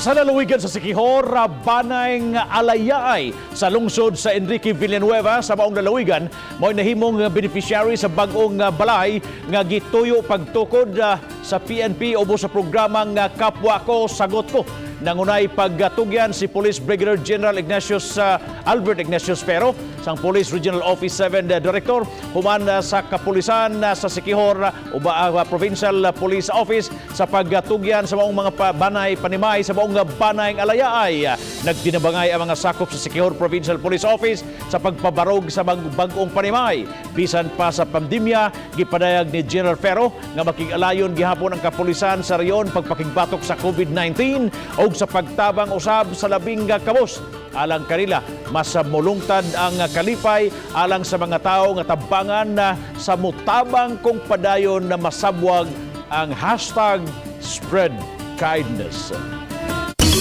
Sa lalawigan sa Siquijor, banay nga alayaay sa lungsod sa Enrique Villanueva sa maong lalawigan mo'y nahimong beneficiary sa bag-ong balay nga gituyo pagtukod sa PNP ubo sa programang Kapwa Ko Sagot Ko. Nangunay pagtugyan si Police Brigadier General Albert Ignatius Pero, sang Police Regional Office 7 Director, human sa kapulisan sa Siquijor Provincial Police Office sa pagtugyan sa mga banay panimay sa maong banay alayaay. Nagdinabangay ang mga sakop sa Siquijor Provincial Police Office sa pagpabarog sa bag-ong panimay. Bisan pa sa pandemya, gipadayag ni General Pero nga makig-alayon gihapon ang kapulisan sa reyon pagpakigbatok sa COVID-19 o sa pagtabang usab sa labing kabos. Alang kanila, mas mulungtad ang kalipay alang sa mga tao nga tabangan na sa mutabang kung padayon na masabwag ang #SpreadKindness.